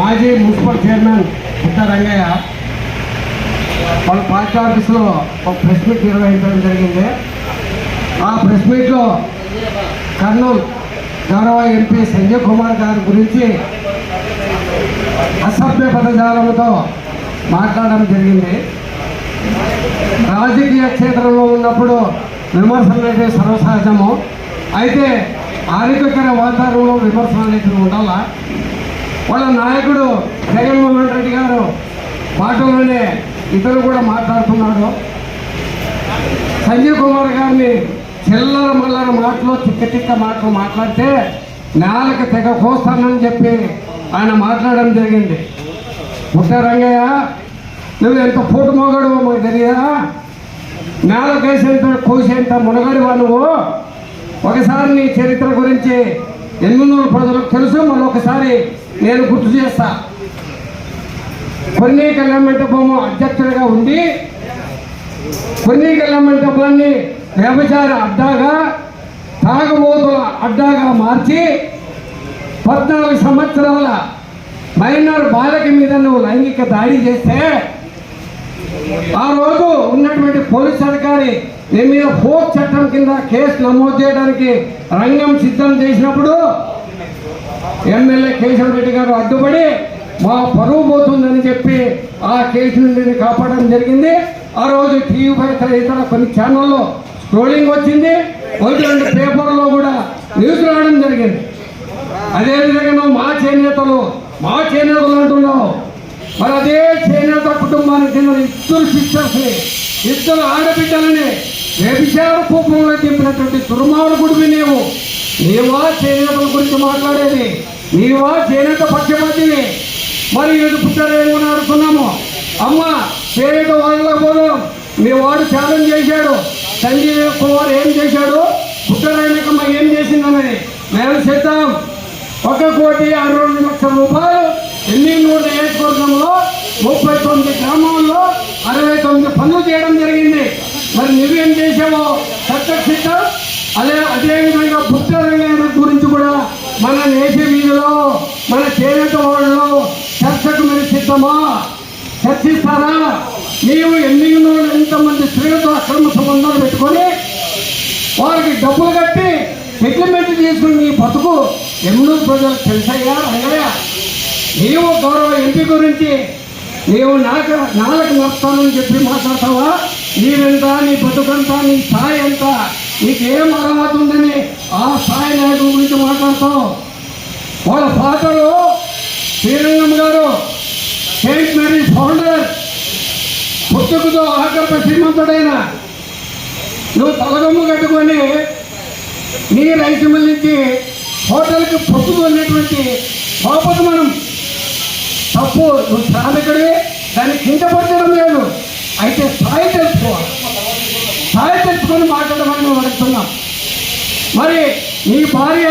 మాజీ municipal chairman పుట్ట రంగయ్య వాళ్ళ పార్టీ ఆఫీస్లో ఒక ప్రెస్ మీట్ నిర్వహించడం జరిగింది. ఆ ప్రెస్ మీట్లో కర్నూలు గౌరవ ఎంపీ సంజయ్ కుమార్ గారి గురించి అసభ్య పదజాలంతో మాట్లాడడం జరిగింది. రాజకీయ క్షేత్రంలో ఉన్నప్పుడు విమర్శలు అయితే సర్వసహజము. అయితే ఆరోగ్యకర వాతావరణంలో విమర్శలు అనేది ఉండాలా. వాళ్ళ నాయకుడు జగన్మోహన్ రెడ్డి గారు మాటలోనే ఇతరు కూడా మాట్లాడుతున్నాడు. సంజయ్ కుమార్ గారిని చిల్లర మల్లర మాటలు తిక్క మాటలు మాట్లాడితే నేలకు తెగ కోస్తానని చెప్పి ఆయన మాట్లాడడం జరిగింది. పుట్ట రంగయ్య, నువ్వు ఎంత పూట మొగడు మాకు తెలియదా? నేల కేసేంత కోసేంత మునగడివా నువ్వు? ఒకసారి నీ చరిత్ర గురించి ఎన్నో ప్రజలకు తెలుసు. మరొకసారి నేను గుర్తు చేస్తా. కొన్ని కళ్యాణమంటపము అధ్యక్షుడిగా ఉండి కొన్ని కళ్యాణమంటపాన్ని వ్యభిచార అడ్డాగా, తాగబోతుల అడ్డాగా మార్చి 14 సంవత్సరాల మైనర్ బాలిక మీద నువ్వు లైంగిక దాడి చేస్తే ఆ రోజు ఉన్నటువంటి పోలీస్ అధికారి నీ మీద ఫోక్ చట్టం కింద కేసు నమోదు చేయడానికి రంగం సిద్ధం చేసినప్పుడు ఎమ్మెల్యే కేశవ రెడ్డి గారు అడ్డుపడి మా పరువు పోతుందని చెప్పి ఆ కేసు నుండి కాపాడడం జరిగింది. ఆ రోజు టీవీ ఇతర కొన్ని ఛానల్లో స్క్రోలింగ్ వచ్చింది. 1-2 పేపర్లో కూడా న్యూస్ రావడం జరిగింది. అదేవిధంగా నువ్వు మా చేనేతలు అంటున్నావు. మరి అదే చేనేత కుటుంబానికి చెందిన 2 సిస్టర్స్ని, 2 ఆడబిడ్డలని వ్యభిచార కూపంలో దింపినటువంటి దుర్మార్గుడివి నీవా చేనేతల గురించి మాట్లాడేది? నీవా చేనేత పక్షపాతిని? మరి ఇది పుట్టారేమని అడుగుతున్నాము. అమ్మ చేనేత వాళ్ళ పోదాం. మీ వాడు ఛాలెంజ్ చేశాడు. సంజయ్ కుమార్ ఏం చేశాడు, పుట్టరాయనకమ్మ ఏం చేసిందన్నది మేము చేద్దాం. 1,62,00,000 రూపాయలు ఎన్నికూరు నియోజకవర్గంలో 39 గ్రామాల్లో 69 పనులు చేయడం జరిగింది. మరి నువ్వేం చేసావో చట్టం. అదేవిధంగా పుట్టరంగయ్య గురించి కూడా మన నేష వీధిలో మన చేనేత వాళ్ళలో చర్చకు మీరు సిద్ధమా? చర్చిస్తారా? నీవు ఎన్నికూరు ఎంతమంది స్త్రీలతో అక్రమ సంబంధాలు పెట్టుకొని వారికి డబ్బులు కట్టి సెటిల్మెంట్ చేసుకుని నీ బతుకు ఎన్నో ప్రజలకు తెలుసయ్యా రంగయ్య. నీవు గౌరవ ఎంపీ గురించి నీవు నాలుగు నష్టాలని చెప్పి మాట్లాడతావా? నీవెంత, నీ బతుకంతా, నీ స్థాయి ఎంత, నీకేం అర్హత ఉందని ఆ స్థాయి నాయకుల గురించి మాట్లాడతావు. వాళ్ళ ఫాదరు శ్రీరంగం గారు సెయింట్ మేరీస్ ఫౌండర్, పుట్టుకతో ఆకర్ష శ్రీమంతుడైన నువ్వు తలగమ్ము కట్టుకొని నీ రైతుల నుంచి హోటల్కి పప్పు కొన్నటువంటి బాపతి మనం తప్పు. నువ్వు శ్రామికుడివి, దాన్ని కించపరచడం లేదు. అయితే స్థాయి తెలుసుకోవాలి. స్థాయి తెలుసుకొని మాట్లాడమని మేము అడుగుతున్నాం. మరి నీ భార్య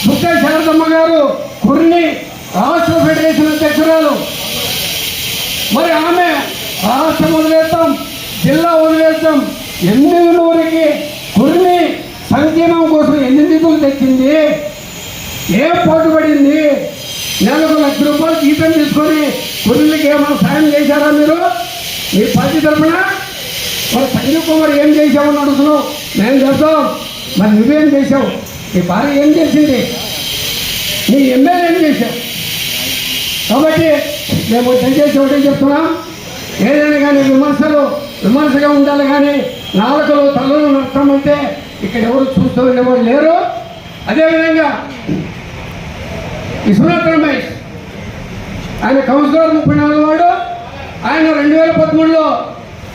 బుక్క శారదమ్మ గారు కుర్ని రాష్ట్ర ఫెడరేషన్ అధ్యక్షురాలు. మరి ఆమె రాష్ట్రం వదిలేస్తాం, జిల్లా వదిలేస్తాం, 8 కుర్ని సంక్షేమం కోసం ఎన్ని నిధులు తెచ్చింది, ఏం పాటుపడింది? నెలకు ₹1,00,000 జీతం తీసుకొని కుర్రలకి ఏమైనా సాయం చేశారా మీరు మీ పార్టీ తరఫున? మరి సంజయ్ కుమార్ ఏం చేసామని అడుగుతున్నావు. మేము చేస్తాం. మరి నువ్వేం చేసావు? నీ భార్య ఏం చేసింది? నీ ఎమ్మెల్యే ఏం చేశావు? కాబట్టి మేము దయచేసి ఒకటే చెప్తున్నాం, ఏదైనా కానీ విమర్శగా ఉండాలి. కానీ నాలుకలు తలలు నష్టం అంటే ఇక్కడ ఎవరు చూస్తూ ఉండేవాళ్ళు లేరు. అదేవిధంగా విశ్వనాథ్ రమేష్ ఆయన కౌన్సిలర్ 34 వాడు. ఆయన 2013లో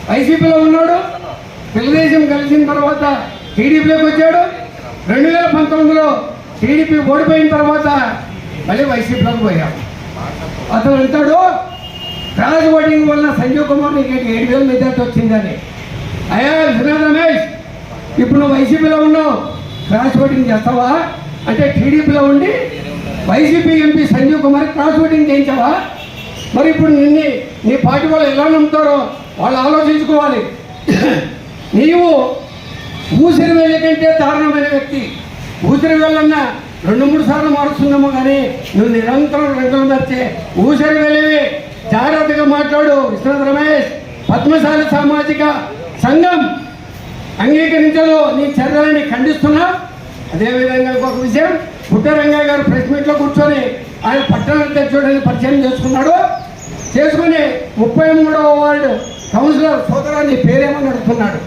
వైసీపీలో ఉన్నాడు. తెలుగుదేశం కలిసిన తర్వాత టీడీపీలోకి వచ్చాడు. 2019లో టీడీపీ ఓడిపోయిన తర్వాత మళ్ళీ వైసీపీలోకి పోయాడు. అతను అంటాడు క్రాస్ ఓటింగ్ వల్ల సంజయ్ కుమార్ నీకు 7,000 మెజార్టీ వచ్చిందని. అయ్యా విశ్వనాథ్ రమేష్, ఇప్పుడు నువ్వు వైసీపీలో ఉన్నావు, క్రాస్ ఓటింగ్ చేస్తావా? అంటే టీడీపీలో ఉండి YCP MP Sanjay Kumar cross voting చేయించావా? మరి ఇప్పుడు నీ పార్టీ వాళ్ళు ఎలా నమ్ముతారో వాళ్ళు ఆలోచించుకోవాలి. నీవు ఊసిరి వేల కంటే దారుణమైన వ్యక్తి. ఊసిరి వేలన్నా 2-3 సార్లు మారుస్తున్నాము, కానీ నువ్వు నిరంతరం రంగం తెచ్చే ఊసరి వెళ్ళివి. జాగ్రత్తగా మాట్లాడు. విశ్వనాథ్ రమేష్, పద్మశాలి సామాజిక సంఘం అంగీకరించదు, నీ చర్యలని ఖండిస్తున్నా. అదేవిధంగా ఇంకొక విషయం, పుట్టరంగయ్య గారు ప్రెస్ మీట్లో కూర్చొని ఆయన పట్టణ అధ్యక్షుడిని పరిచయం చేసుకుని 33వ వార్డు కౌన్సిలర్ సోదరాన్ని పేరేమని అడుగుతున్నాడు.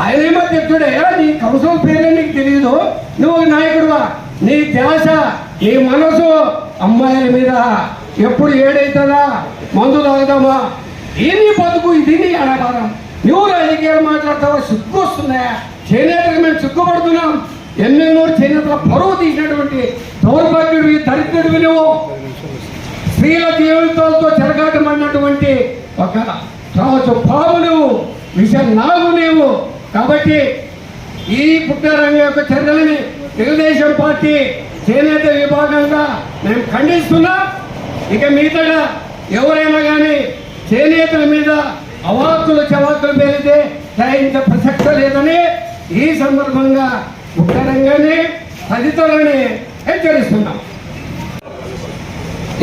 ఆయనేమో అధ్యక్షుడే, నీ కౌన్సిలర్ పేరే నీకు తెలియదు, నువ్వు నాయకుడువా? నీ ధ్యాస, నీ మనసు అమ్మాయిల మీద, ఎప్పుడు ఏడైతుందా, మందు తాగుదామా, దీన్ని బతుకు, దీన్ని ఆడవారం. నువ్వు రాజకీయాలు మాట్లాడతావా? సిగ్గు వస్తున్నాయా? చేనేతకు మేము సిగ్గుపడుతున్నాం. ఎన్నెన్నో చేనేతల పరువు తీసినటువంటి దౌర్భాగ్యుడివి, దరిద్రుడివి నువ్వు. స్త్రీల జీవితాలతో చెరగాటమన్నటువంటి ఒక రాజు పాము నువ్వు, విష నాగు నీవు. కాబట్టి ఈ పుట్టరంగ యొక్క చర్యలని తెలుగుదేశం పార్టీ చేనేత విభాగంగా మేము ఖండిస్తున్నాం. ఇక మీదట ఎవరైనా కానీ చేనేతల మీద అవాక్కులు చవాక్కులు పేలితే సహించే ప్రసక్తి లేదని ఈ సందర్భంగా పుట్టరంగానే తదితరులని హెచ్చరిస్తున్నాం.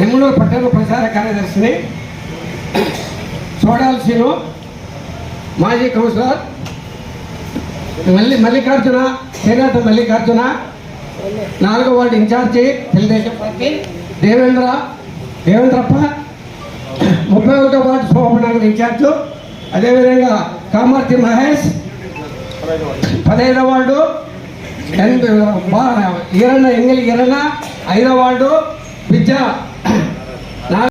ఎమ్మెల్యే పట్టణ ప్రచార కార్యదర్శిని చూడాల్సిన మాజీ కౌన్సిలర్ మల్లికార్జున, చేనేత మల్లికార్జున, 4వ ward incharge Telugu Desam party Devendrappa, 31వ వార్డు శోభనగర్ ఇన్ఛార్జు, అదేవిధంగా కామార్తి మహేష్, 15వ వార్డు ఈరన్న ఎంగిలి ఈరన్న, 5వ వార్డు విద్య